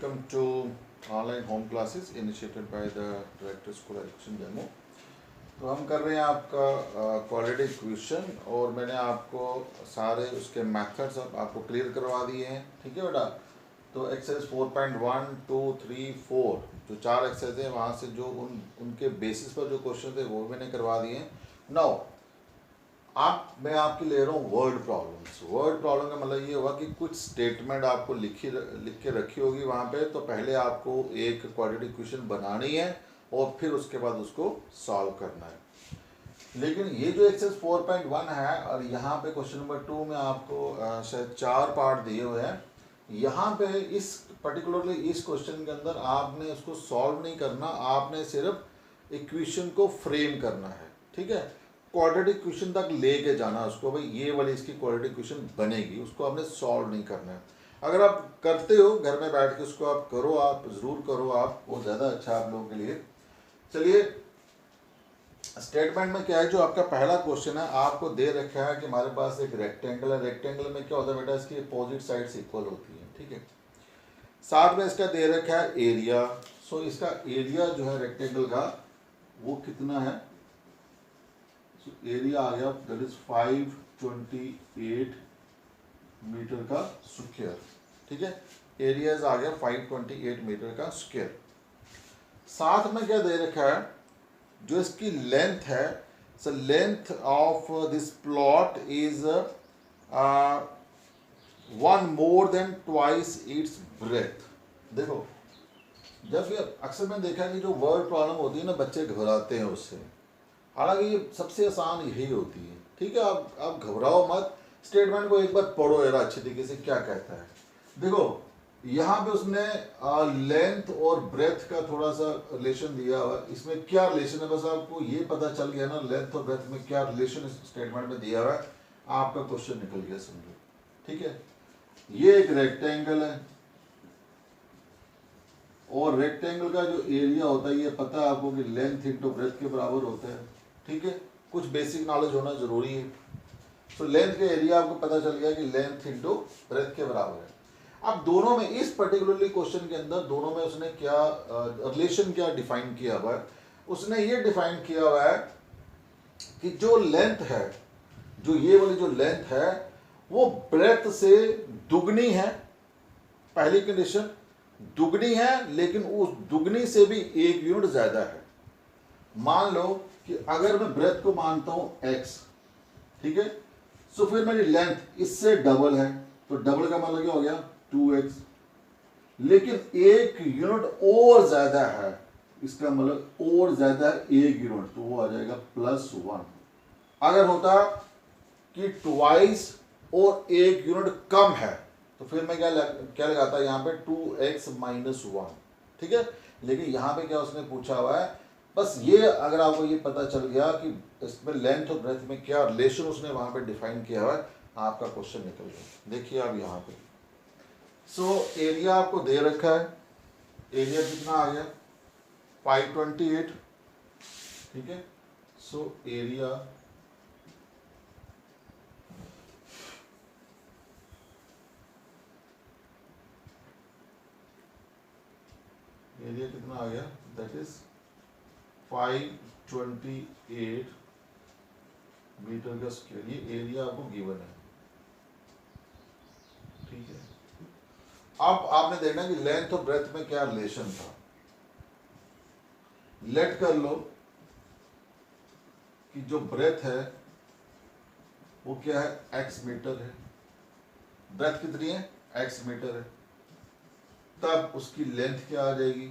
welcome to online home classes initiated by the Director School Education Jammu। तो हम कर रहे हैं आपका क्वाड्रेटिक इक्वेशन और मैंने आपको सारे उसके मेथड्स अब आपको क्लियर करवा दिए हैं। ठीक है बेटा, तो एक्सरसाइज 4.1, 2, 3, 4 जो 4 एक्सरसाइज हैं वहाँ से जो उनके बेसिस पर जो क्वेश्चन थे वो मैंने करवा दिए हैं। नाउ मैं आपके ले रहा हूँ वर्ड प्रॉब्लम्स। वर्ड प्रॉब्लम का मतलब ये हुआ कि कुछ स्टेटमेंट आपको लिख के रखी होगी वहाँ पे, तो पहले आपको एक क्वाड्रेटिक इक्वेशन बनानी है और फिर उसके बाद उसको सॉल्व करना है। लेकिन ये जो एक्सरसाइज 4.1 है और यहाँ पे क्वेश्चन नंबर 2 में आपको शायद 4 पार्ट दिए हुए हैं। यहाँ पे इस पर्टिकुलरली इस क्वेश्चन के अंदर आपने उसको सॉल्व नहीं करना, आपने सिर्फ इक्वेशन को फ्रेम करना है। ठीक है, क्वाड्रेटिक इक्वेशन तक लेके जाना उसको, भाई ये वाली इसकी क्वाड्रेटिक इक्वेशन बनेगी, उसको आपने सॉल्व नहीं करना है। अगर आप करते हो घर में बैठ के उसको आप करो, आप ज़रूर करो, आप वो ज़्यादा अच्छा आप लोगों के लिए। चलिए स्टेटमेंट में क्या है, जो आपका पहला क्वेश्चन है आपको दे रखा है कि हमारे पास एक रेक्टेंगल है। रेक्टेंगल में क्या होता है बेटा, इसकी अपोजिट साइड्स इक्वल होती है। ठीक है, साथ में इसका दे रखा है एरिया। सो इसका एरिया जो है रेक्टेंगल का वो कितना है, एरिया आ गया दैट इज 528 मीटर का स्क्वायर। ठीक है, एरियाज आ गया 528 मीटर का स्क्वायर। साथ में क्या दे रखा है, जो इसकी लेंथ है, so length of this plot is 1 more than twice its breadth। देखो जब ये अक्सर मैंने देखा कि जो वर्ड प्रॉब्लम होती है ना, बच्चे घबराते हैं उससे, हालांकि ये सबसे आसान यही होती है। ठीक है, आप घबराओ मत, स्टेटमेंट को एक बार पढ़ो यार अच्छे तरीके से क्या कहता है। देखो यहाँ पे उसने लेंथ और ब्रेथ का थोड़ा सा रिलेशन दिया हुआ, इसमें क्या रिलेशन है बस आपको ये पता चल गया ना, लेंथ और ब्रेथ में क्या रिलेशन इस स्टेटमेंट में दिया हुआ है, आपका क्वेश्चन निकल गया समझो। ठीक है, ये एक रेक्टेंगल है और रेक्टेंगल का जो एरिया होता है ये पता है आपको कि लेंथ इंटू ब्रेथ के बराबर होता है। ठीक है, कुछ बेसिक नॉलेज होना जरूरी है। तो लेंथ का एरिया आपको पता चल गया कि लेंथ इंटू ब्रेथ के बराबर है। अब दोनों में इस पर्टिकुलरली क्वेश्चन के अंदर दोनों में उसने क्या रिलेशन क्या डिफाइन किया हुआ है, उसने ये डिफाइन किया हुआ है कि जो लेंथ है, जो ये वाली जो लेंथ है वो ब्रेथ से दुगनी है। पहली कंडीशन दुगनी है, लेकिन उस दुगनी से भी 1 यूनिट ज्यादा है। मान लो कि अगर मैं ब्रेथ को मानता हूं x, ठीक है, सो फिर मेरी लेंथ इससे डबल है, तो डबल का मतलब क्या हो गया 2x, लेकिन 1 यूनिट और ज्यादा है, इसका मतलब और ज्यादा है 1 यूनिट, तो वो आ जाएगा +1। अगर होता कि ट्वाइस और 1 यूनिट कम है तो फिर मैं क्या लगाता है यहाँ पे 2x - 1। ठीक है, लेकिन यहाँ पे क्या उसने पूछा हुआ है, बस ये अगर आपको ये पता चल गया कि इसमें लेंथ और ब्रेथ में क्या रिलेशन उसने वहाँ पे डिफाइन किया हुआ है, आपका क्वेश्चन निकल गया। देखिए आप यहाँ पे सो एरिया आपको दे रखा है, एरिया कितना आ गया 528। ठीक है, सो एरिया कितना आ गया, दैट इज 528 मीटर का स्क्वायर। ये एरिया आपको गिवन है। ठीक है, अब आपने देखना कि लेंथ और ब्रेथ में क्या रिलेशन था। लेट कर लो कि जो ब्रेथ है वो क्या है x मीटर है, ब्रेथ कितनी है x मीटर है, तब उसकी लेंथ क्या आ जाएगी।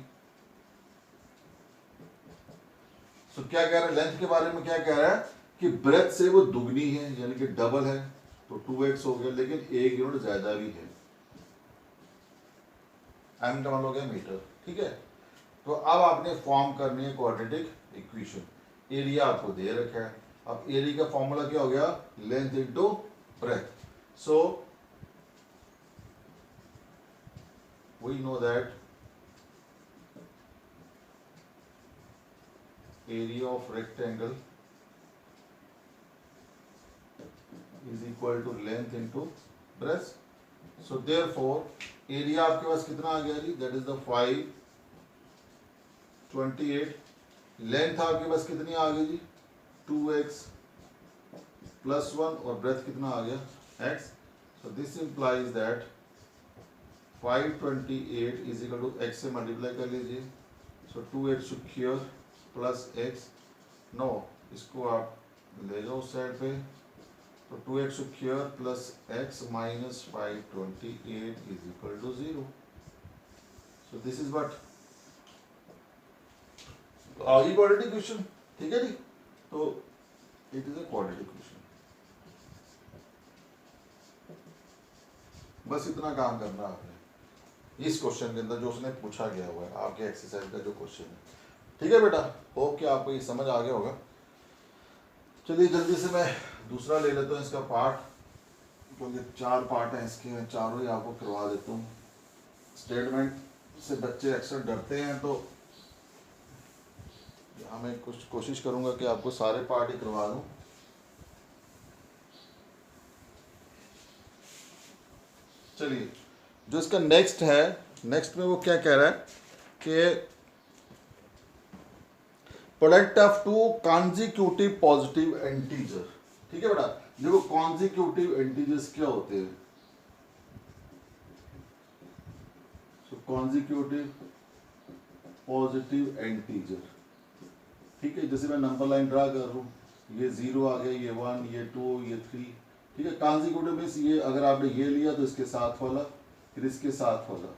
सो क्या कह रहा है लेंथ के बारे में, क्या कह रहा है कि ब्रेथ से वो दुगनी है यानी कि डबल है, तो 2x हो गया, लेकिन 1 यूनिट ज्यादा भी है, m का मान हो गया मीटर। ठीक है, तो अब आपने फॉर्म करनी है क्वाड्रेटिक इक्वेशन। एरिया आपको दे रखा है, अब एरिया का फॉर्मूला क्या हो गया, length into breadth. So we know that area of rectangle is equal to length into breadth. So therefore area आपके पास कितना आ गया जी, दैट इज द 528। लेंथ आपके पास कितनी आ गई जी, 2x + 1 और ब्रेथ कितना आ गया, x। So this implies that 528 is equal to x से मल्टीप्लाई कर लीजिए। So 2x square plus x, no इसको आप ले जाओ उस साइड पे, तो 2x square plus x minus 528 is equal to 0। So this is what, आगे क्वाड्रेटिक क्वेश्चन, ठीक है जी। तो it is a quadratic question, बस इतना काम करना है आपने इस क्वेश्चन के अंदर जो उसने पूछा गया हुआ है आपके एक्सरसाइज का जो क्वेश्चन है, ठीक है बेटा। होप कि आपको ये समझ आ गया होगा। चलिए जल्दी से मैं दूसरा ले लेता हूँ इसका पार्ट, क्योंकि 4 पार्ट हैं इसके, मैं चारों ही आपको करवा देता हूँ। स्टेटमेंट से बच्चे अक्सर डरते हैं, तो मैं कुछ कोशिश करूँगा कि आपको सारे पार्ट ही करवा दूँ। चलिए जो इसका नेक्स्ट है, नेक्स्ट में वो क्या कह रहा है कि product of 2 consecutive positive integer, ठीक है बेटा। देखो कॉन्जिक्यूटिव इंटीजर्स क्या होते हैं, सो कॉन्जिक्यूटिव पॉजिटिव इंटीजर, ठीक है। जैसे मैं नंबर लाइन ड्रा कर रहा हूँ, ये 0 आ गया, ये 1, ये 2, ये 3, ठीक है। कॉन्जिक्यूटिव मीन्स ये अगर आपने ये लिया तो इसके साथ वाला, फिर इसके साथ वाला,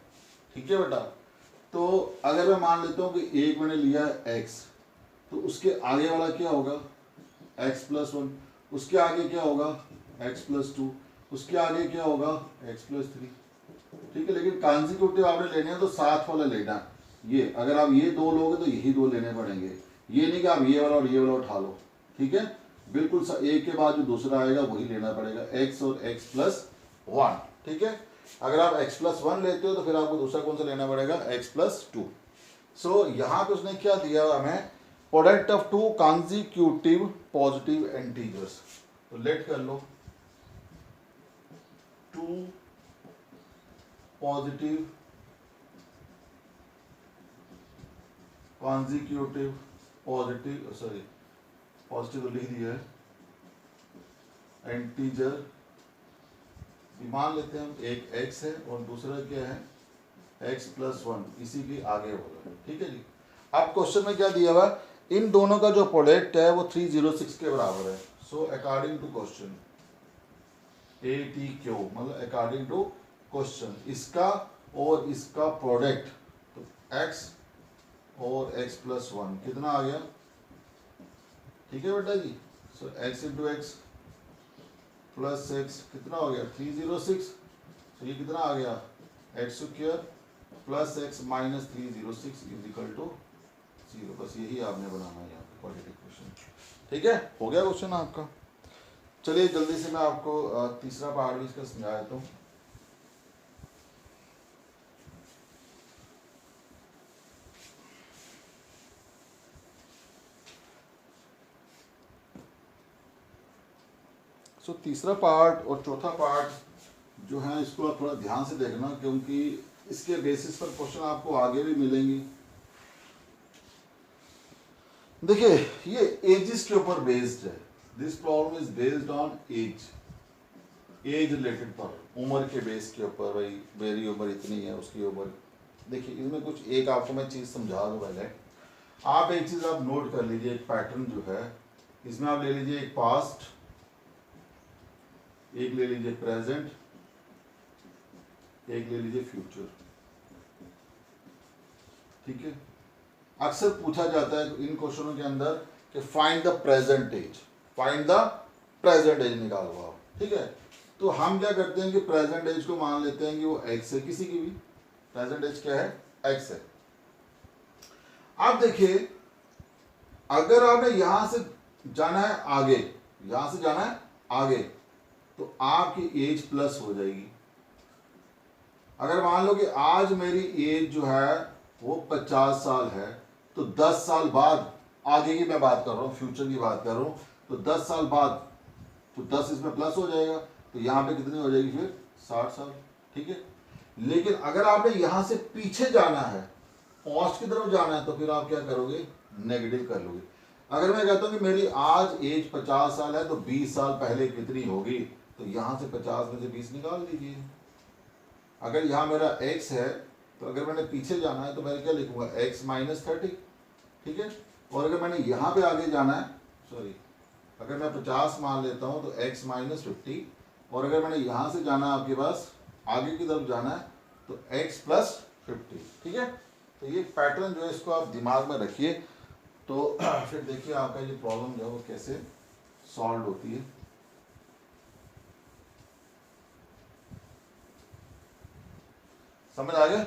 ठीक है बेटा। तो अगर मैं मान लेता हूँ कि एक मैंने लिया x, तो उसके आगे वाला क्या होगा, x + 1, उसके आगे क्या होगा, x + 2, उसके आगे क्या होगा, x + 3, ठीक है। लेकिन कॉन्जिक्यूटिव आपने लेने हैं तो साथ वाला लेना। ये अगर आप ये 2 लोगे तो यही 2 लेने पड़ेंगे, ये नहीं कि आप ये वाला और ये वाला उठा लो, ठीक है। बिल्कुल एक के बाद जो दूसरा आएगा वही लेना पड़ेगा, x और x + 1, ठीक है। अगर आप x + 1 लेते हो तो फिर आपको दूसरा कौन सा लेना पड़ेगा, x + 2। सो यहाँ पे उसने क्या दिया हमें, product of 2 consecutive positive integers. तो लेट कर लो 2 positive consecutive positive, sorry positive तो लिख दिया है, इंटीजर मान लेते हैं हम, एक x है और दूसरा क्या है, x + 1, इसी के आगे होगा, ठीक है जी। अब क्वेश्चन में क्या दिया हुआ, इन दोनों का जो प्रोडक्ट है वो 306 के बराबर है। So according to question ATQ, मतलब अकॉर्डिंग टू क्वेश्चन इसका और इसका प्रोडक्ट, तो x और x + 1 कितना आ गया, ठीक है बेटा जी। सो x × x + x कितना हो गया, 306। तो ये कितना आ गया, x² + x - 306 = 0। बस यही आपने बनाना है यहाँ पे क्वाड्रेटिक क्वेश्चन, ठीक है। हो गया क्वेश्चन आपका। चलिए जल्दी से मैं आपको तीसरा पार्ट भी इसका समझा देता हूँ। सो तीसरा पार्ट और चौथा पार्ट जो है इसको आप थोड़ा ध्यान से देखना, क्योंकि इसके बेसिस पर क्वेश्चन आपको आगे भी मिलेंगे। देखिए ये एजेस के ऊपर बेस्ड है, this problem is based on age related पर, उम्र के बेस के ऊपर, भाई मेरी उम्र इतनी है, उसकी उम्र। देखिए इसमें कुछ एक आपको मैं चीज़ समझा दूँ पहले। आप एक चीज़ आप नोट कर लीजिए, एक पैटर्न जो है इसमें आप ले लीजिए एक पास्ट, एक ले लीजिए प्रेजेंट, एक ले लीजिए फ्यूचर, ठीक है। अक्सर पूछा जाता है इन क्वेश्चनों के अंदर कि find the present age, find the present age निकालो आप, ठीक है। तो हम क्या करते हैं कि प्रेजेंट एज को मान लेते हैं कि वो x है, किसी की भी प्रेजेंट एज क्या है, x है। अब देखिए अगर आपने यहां से जाना है आगे, यहां से जाना है आगे, तो आपकी एज प्लस हो जाएगी। अगर मान लो कि आज मेरी एज जो है वो 50 साल है, तो 10 साल बाद, आगे की मैं बात कर रहा हूँ, फ्यूचर की बात कर रहा हूँ, तो 10 साल बाद तो 10 इसमें प्लस हो जाएगा, तो यहाँ पे कितनी हो जाएगी फिर 60 साल, ठीक है। लेकिन अगर आपने यहां से पीछे जाना है, पॉस्ट की तरफ जाना है, तो फिर आप क्या करोगे, नेगेटिव कर लोगे। अगर मैं कहता हूं कि मेरी आज एज 50 साल है तो 20 साल पहले कितनी होगी, तो यहां से 50 में से 20 निकाल दीजिए। अगर यहां मेरा x है तो अगर मैंने पीछे जाना है तो मैं क्या लिखूंगा, x माइनस 30, ठीक है। और अगर मैंने यहां पे आगे जाना है, सॉरी, अगर मैं 50 मान लेता हूं तो x माइनस 50, और अगर मैंने यहां से जाना है आपके पास आगे की तरफ जाना है तो x प्लस 50, ठीक है। तो ये पैटर्न जो है इसको आप दिमाग में रखिए, तो फिर देखिए आपका ये प्रॉब्लम जो है वो कैसे सॉल्व होती है। समझ आ गया।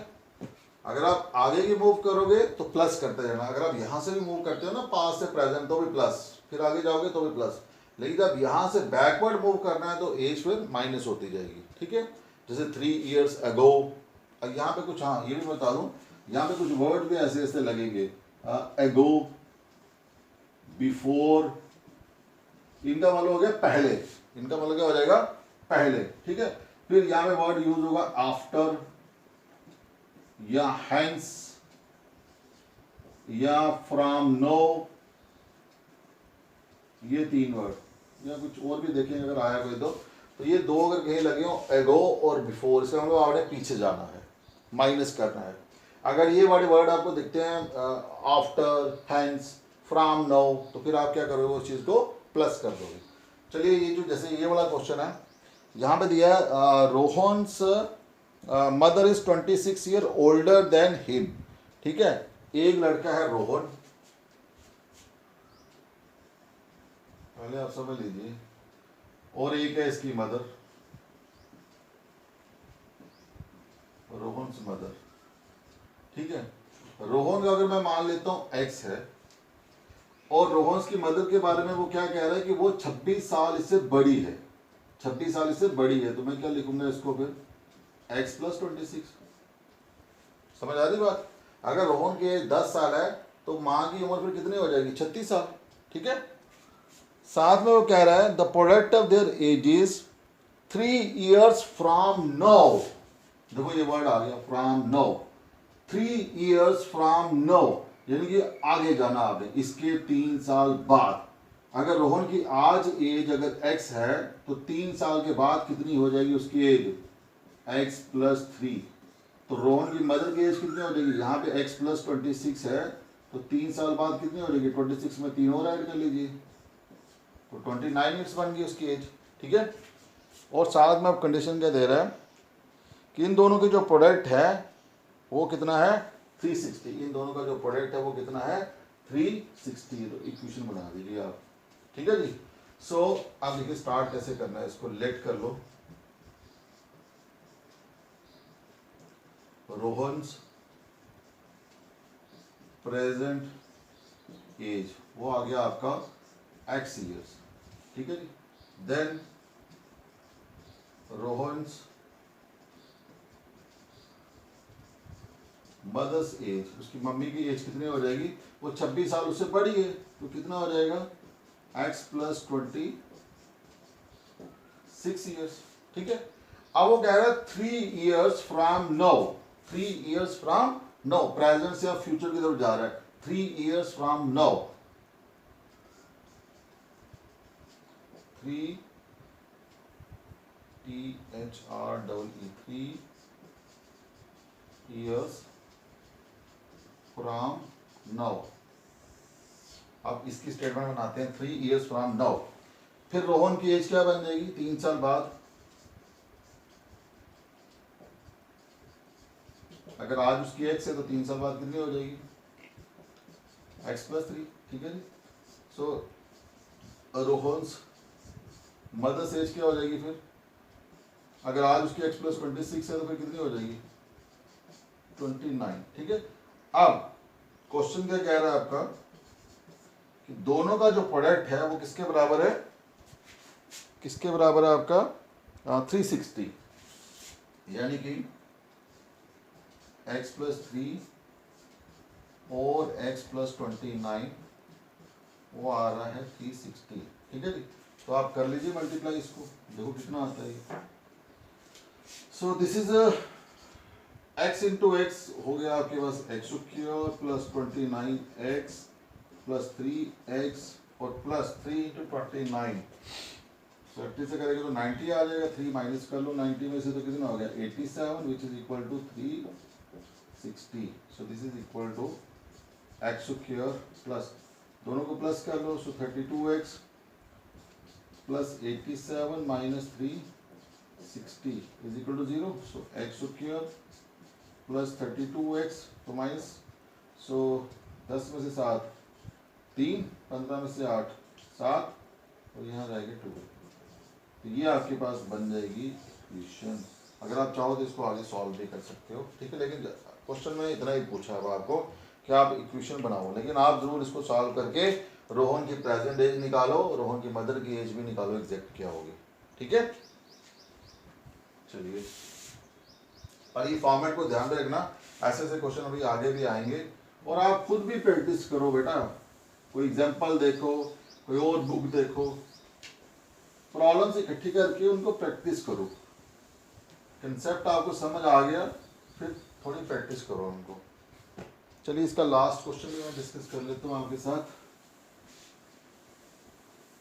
अगर आप आगे की मूव करोगे तो प्लस करते जाना, अगर आप यहां से भी मूव करते हो ना पास्ट से प्रेजेंट तो भी प्लस, फिर आगे जाओगे तो भी प्लस, लेकिन जब यहां से बैकवर्ड मूव करना है तो एज फिर माइनस होती जाएगी, ठीक है। जैसे 3 years ago, अब यहाँ पे कुछ, हाँ ये भी बता दूं, यहाँ पे कुछ वर्ड भी ऐसे ऐसे लगेंगे, एगो, बिफोर, इनका मतलब हो गया पहले, इनका मतलब क्या हो जाएगा, पहले, ठीक है। फिर यहाँ पे वर्ड यूज होगा आफ्टर या हैंस या फ्रॉम नो, ये 3 वर्ड, या कुछ और भी देखेंगे अगर आया कोई तो ये 2 अगर कहीं लगे हो, एगो और बिफोर, इसका मतलब आपने पीछे जाना है, माइनस करना है। अगर ये वाले वर्ड आपको दिखते हैं आफ्टर, हैंस, फ्रॉम, नो, तो फिर आप क्या करोगे, उस चीज को प्लस कर दोगे। चलिए ये जो जैसे ये वाला क्वेश्चन है, यहाँ पे दिया है Rohan's mother is 26 year older than him, ठीक है। एक लड़का है रोहन, पहले आप समझ लीजिए, और एक है इसकी मदर, रोहन मदर, ठीक है। रोहन का अगर मैं मान लेता हूं x है, और रोहन की मदर के बारे में वो क्या कह रहा है कि वो 26 साल इससे बड़ी है, 26 साल इससे बड़ी है, तो मैं क्या लिखूंगा इसको फिर, x प्लस 26। समझ आ रही बात। अगर रोहन के 10 साल है तो माँ की उम्र फिर कितनी हो जाएगी, 36 साल, ठीक है। साथ में वो कह रहा है the product of their edges 3 years from now, देखो ये वर्ड आ गया from now, 3 years from now, यानी कि आगे जाना आपने, इसके 3 साल बाद। अगर रोहन की आज एज अगर x है तो 3 साल के बाद कितनी हो जाएगी उसकी एज, x प्लस 3, तो रोहन की मदर की एज कितनी हो जाएगी, यहाँ पे x प्लस 26 है, तो 3 साल बाद कितनी हो जाएगी, 26 में 3 और ऐड कर लीजिए, तो 29 ईयर्स बन गई उसकी एज, ठीक है। और साथ में अब कंडीशन क्या दे रहा है कि इन दोनों के जो प्रोडक्ट है वो कितना है, 360, इन दोनों का जो प्रोडक्ट है वो कितना है, 360, तो इक्वेशन बना दीजिए आप, ठीक है जी। सो अब देखिए स्टार्ट कैसे करना है, इसको लेट कर लो, रोहन्स प्रेजेंट एज वो आ गया आपका x years, ठीक है जी। देन रोहन्स मदर्स एज, उसकी मम्मी की एज कितनी हो जाएगी, वो 26 साल उससे बड़ी है, तो कितना हो जाएगा, x प्लस 26 years, ठीक है। अब वो कह रहा है 3 years from now, 3 years from now, present से अब फ्यूचर की तरफ जा रहा है, 3 years from now, 3 3 years from now. अब इसकी स्टेटमेंट बनाते हैं, 3 years फ्रॉम नाउ, फिर रोहन की एज क्या बन जाएगी, 3 साल बाद, अगर आज उसकी x है तो 3 साल बाद कितनी हो जाएगी, x प्लस 3, ठीक है जी। सो रोहन्स मदर्स एज क्या हो जाएगी फिर, अगर आज उसकी x प्लस 26 है तो फिर कितनी हो जाएगी, 29, ठीक है। अब क्वेश्चन क्या कह रहा है आपका कि दोनों का जो प्रोडक्ट है वो किसके बराबर है, किसके बराबर है आपका, 360, यानी कि x प्लस 3 और x प्लस 29 वो आ रहा है 360, ठीक है जी। तो आप कर लीजिए मल्टीप्लाई इसको, देखो कितना आता है। So this is x into x हो गया आपके पास x square plus 29x plus 3x और प्लस 3 इंटू 29। 30 से करेंगे तो 90 आ जाएगा, 3 माइनस कर लो 90 में से तो कितना हो गया 87 which is equal to 360। So this is equal to x square plus दोनों को प्लस कर लो, so 32x plus 87 minus 360 is equal to 0। So x square plus 32x तो माइनस, सो 10 में से 7 3, 15 में से 8 7 और यहाँ जाएगी 2। तो ये आपके पास बन जाएगी इक्वेशन। अगर आप चाहो तो इसको आगे सॉल्व भी कर सकते हो, ठीक है। लेकिन क्वेश्चन में इतना ही पूछा है आपको कि आप इक्वेशन बनाओ, लेकिन आप जरूर इसको सॉल्व करके रोहन की प्रेजेंट एज निकालो, रोहन की मदर की एज भी निकालो एग्जैक्ट क्या होगी, ठीक है। चलिए, और ये फॉर्मेट को ध्यान रखना, ऐसे ऐसे क्वेश्चन अभी आगे भी आएंगे और आप खुद भी प्रैक्टिस करो बेटा। कोई एग्जाम्पल देखो, कोई और बुक देखो, प्रॉब्लम्स इकट्ठी करके उनको प्रैक्टिस करो। कंसेप्ट आपको समझ आ गया, फिर थोड़ी प्रैक्टिस करो उनको। चलिए, इसका लास्ट क्वेश्चन भी मैं डिस्कस कर लेता हूँ आपके साथ।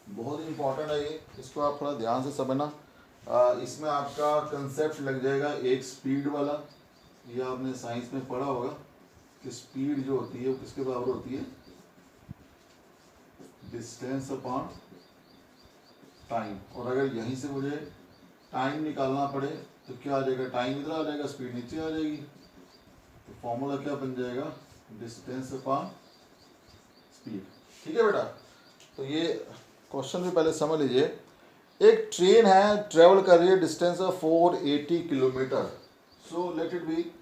बहुत इंपॉर्टेंट है ये, इसको आप थोड़ा ध्यान से समझना। इसमें आपका कंसेप्ट लग जाएगा एक स्पीड वाला। ये आपने साइंस में पढ़ा होगा कि स्पीड जो होती है वो किसके बराबर होती है, डिस्टेंस अपॉन टाइम। और अगर यहीं से मुझे टाइम निकालना पड़े तो क्या आ जाएगा, टाइम इधर आ जाएगा, स्पीड नीचे आ जाएगी। तो फॉर्मूला क्या बन जाएगा, डिस्टेंस अपॉन स्पीड, ठीक है बेटा। तो ये क्वेश्चन भी पहले समझ लीजिए। एक ट्रेन है, ट्रेवल कर रही है, distance of 480 kilometre. So let it be,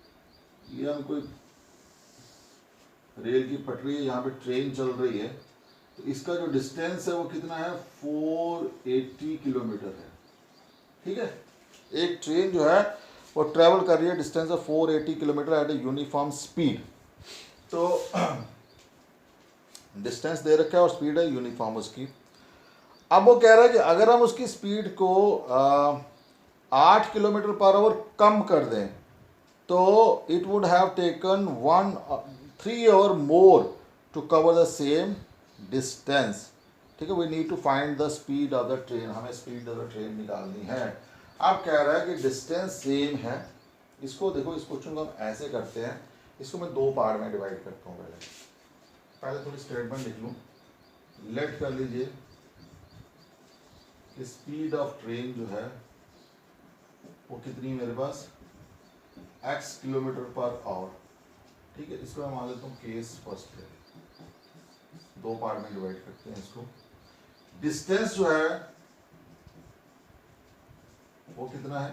ये हम कोई रेल की पटरी है, यहाँ पे ट्रेन चल रही है, तो इसका जो डिस्टेंस है वो कितना है, 480 किलोमीटर है, ठीक है। एक ट्रेन जो है वो ट्रेवल कर रही है, distance of 480 kilometre at a uniform speed. तो डिस्टेंस दे रखा है और स्पीड है यूनिफॉर्म उसकी। अब वो कह रहा है कि अगर हम उसकी स्पीड को 8 किलोमीटर पर आवर कम कर दें तो it would have taken 3 hour more to cover the same distance, ठीक है। We need to find the speed of the train, हमें स्पीड ऑफ द ट्रेन निकालनी है। अब कह रहा है कि डिस्टेंस सेम है। इसको देखो, इस क्वेश्चन को हम ऐसे करते हैं, इसको मैं 2 पार्ट में डिवाइड करता हूँ। पहले थोड़ी स्टेटमेंट लिख लूँ। लेट कर लीजिए कि स्पीड ऑफ ट्रेन जो है वो कितनी मेरे पास, x किलोमीटर पर आवर, ठीक है। इसको मैं मान लेता हूँ केस फर्स्ट है, 2 पार्ट में डिवाइड करते हैं इसको। डिस्टेंस जो है वो कितना है,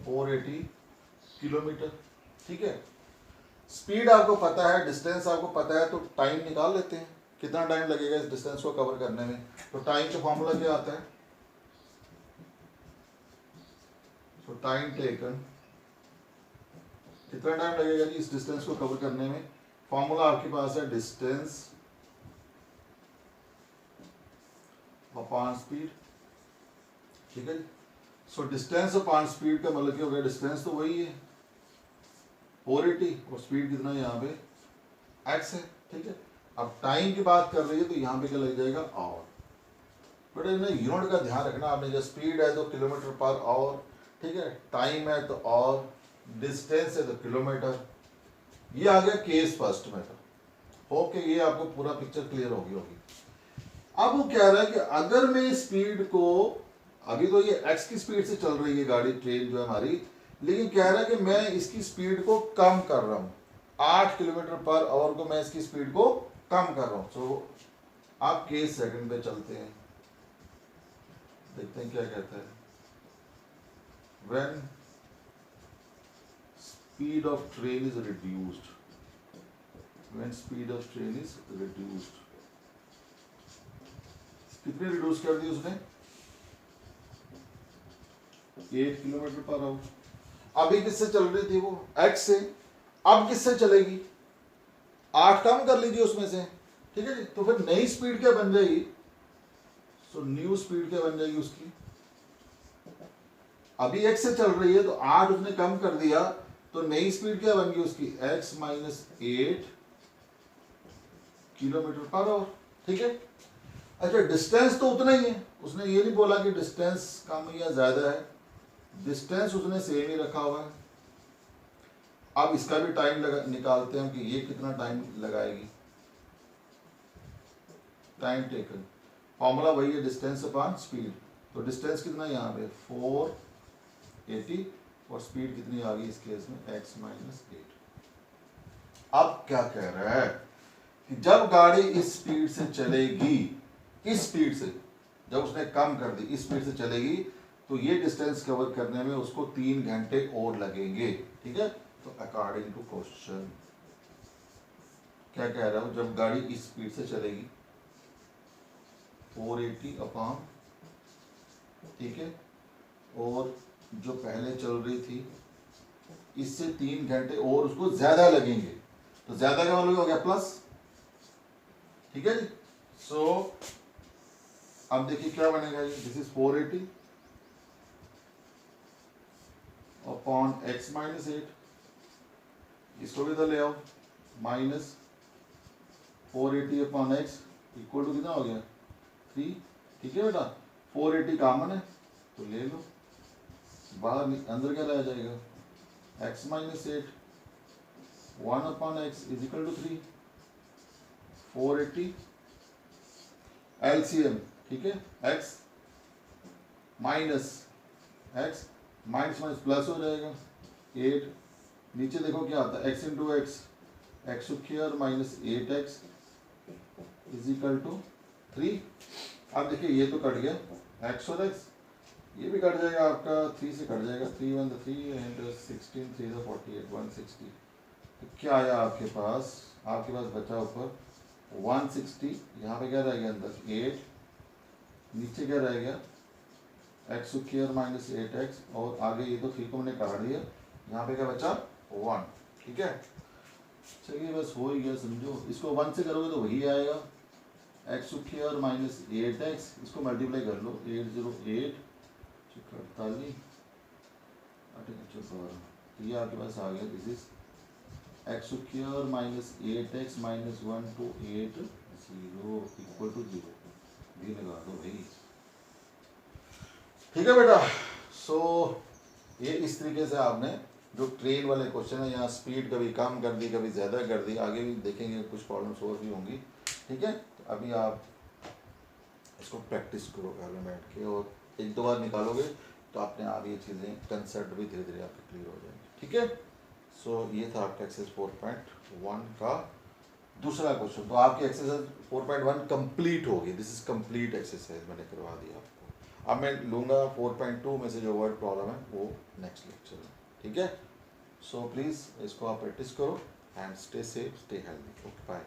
480 किलोमीटर, ठीक है। स्पीड आपको पता है, डिस्टेंस आपको पता है, तो टाइम निकाल लेते हैं, कितना टाइम लगेगा इस डिस्टेंस को कवर करने में। तो टाइम का फॉर्मूला क्या आता है, तो टाइम टेकन, कितना टाइम लगेगा जी इस डिस्टेंस को कवर करने में। फॉर्मूला आपके पास है डिस्टेंस अपॉन स्पीड, ठीक है। सो डिस्टेंस अपॉन स्पीड का मतलब क्या हो गया, डिस्टेंस तो वही है 480 और स्पीड कितना है यहाँ पे x है, ठीक है। अब टाइम की बात कर रही है तो यहाँ पे क्या लग जाएगा, आवर। बट इन्हें यूनिट का ध्यान रखना आपने, जो स्पीड है तो किलोमीटर पर आवर, ठीक है। टाइम है तो और, डिस्टेंस है तो किलोमीटर। ये आ गया केस फर्स्ट में। तो ओके, ये आपको पूरा पिक्चर क्लियर होगी। अब वो कह रहा है कि अगर मैं स्पीड को, अभी तो ये x की स्पीड से चल रही है गाड़ी, ट्रेन जो है हमारी, लेकिन कह रहा है कि मैं इसकी स्पीड को कम कर रहा हूँ, 8 किलोमीटर पर आवर को मैं इसकी स्पीड को कम कर रहा हूँ। तो आप केस सेकंड पे चलते हैं, देखते हैं क्या कहता है। When speed of train is reduced, when speed of train is reduced, कितने रिड्यूस कर दी उसने, 8 किलोमीटर पर आवर। अभी किससे चल रही थी वो, x से, अब किससे चलेगी, 8 कम कर लीजिए उसमें से, ठीक है जी। तो फिर नई स्पीड क्या बन जाएगी, सो न्यू स्पीड क्या बन जाएगी उसकी। अभी x से चल रही है तो 8 उसने कम कर दिया, तो नई स्पीड क्या बन गई उसकी x minus 8 kilometre per hour, ठीक है। अच्छा डिस्टेंस तो उतना ही है, उसने ये नहीं बोला कि डिस्टेंस कम या ज्यादा है, डिस्टेंस उसने सेम ही रखा हुआ है। अब इसका भी टाइम निकालते हैं कि ये कितना टाइम लगाएगी। टाइम टेकन फॉर्मूला वही है, डिस्टेंस अपॉन स्पीड। तो डिस्टेंस कितना है यहाँ पे 480 और स्पीड कितनी आ गई इस केस में x माइनस 8। अब क्या कह रहा है कि जब गाड़ी इस स्पीड से चलेगी, इस स्पीड से जब उसने कम कर दी, इस स्पीड से चलेगी, तो ये डिस्टेंस कवर करने में उसको 3 घंटे और लगेंगे, ठीक है। तो अकॉर्डिंग टू क्वेश्चन क्या कह रहा हूं, जब गाड़ी इस स्पीड से चलेगी 480 अपॉन, ठीक है, और जो पहले चल रही थी इससे 3 घंटे और उसको ज्यादा लगेंगे, तो ज्यादा का मतलब हो गया प्लस, ठीक है जी। सो अब देखिए क्या बनेगा, this is 480 upon x minus 8, इसको भी तो ले आओ, minus 480 upon x equal to कितना हो गया 3, ठीक है बेटा। 480 कॉमन है तो ले लो, बाहर अंदर क्या रह जाएगा x minus 8 1 upon x is equal to 3, 480 LCM, ठीक है, x minus x minus minus plus हो जाएगा 8, नीचे देखो क्या आता है x into x, x square minus 8x is equal to 3। अब देखिए ये तो कट गया x और x, ये भी कट जाएगा आपका 3 से कट जाएगा, 3 1 3 एंड 16 3 48 160। तो क्या आया आपके पास बचा ऊपर 160, यहाँ पे क्या रह गया अंदर 8, नीचे क्या रह गया एक्स स्क्वायर माइनस 8x और आगे ये तो 3 को हमने काट दिया, यहाँ पे क्या बचा 1, ठीक है। चलिए बस हो ही गया, समझो इसको 1 से करोगे तो वही आएगा एक्स स्क्वायर माइनस 8x, इसको मल्टीप्लाई कर लो 808 48 ये आपके पास आ गया, this is x square minus 8x minus 128 0 equal to 0, भी लगा दो भाई, ठीक है बेटा। सो ये इस तरीके से आपने जो ट्रेन वाले क्वेश्चन है, यहाँ स्पीड कभी कम कर दी कभी ज़्यादा कर दी, आगे भी देखेंगे कुछ प्रॉब्लम्स और भी होंगी, ठीक है। तो अभी आप इसको प्रैक्टिस करो घर में बैठ के, और 1-2 बार निकालोगे तो आपने आप ये चीज़ें कंसेप्ट भी धीरे धीरे आपके क्लियर हो जाएंगे, ठीक है। सो ये था आपका एक्सरसाइज 4.1 का दूसरा क्वेश्चन। तो आपकी एक्सरसाइज 4.1 कंप्लीट होगी, दिस इज कंप्लीट एक्सरसाइज मैंने करवा दिया आपको। अब मैं लूँगा 4.2 में से जो वर्ड प्रॉब्लम है वो नेक्स्ट लेक्चर में, ठीक है। सो प्लीज़ इसको आप प्रैक्टिस करो and stay safe, stay healthy, okay bye.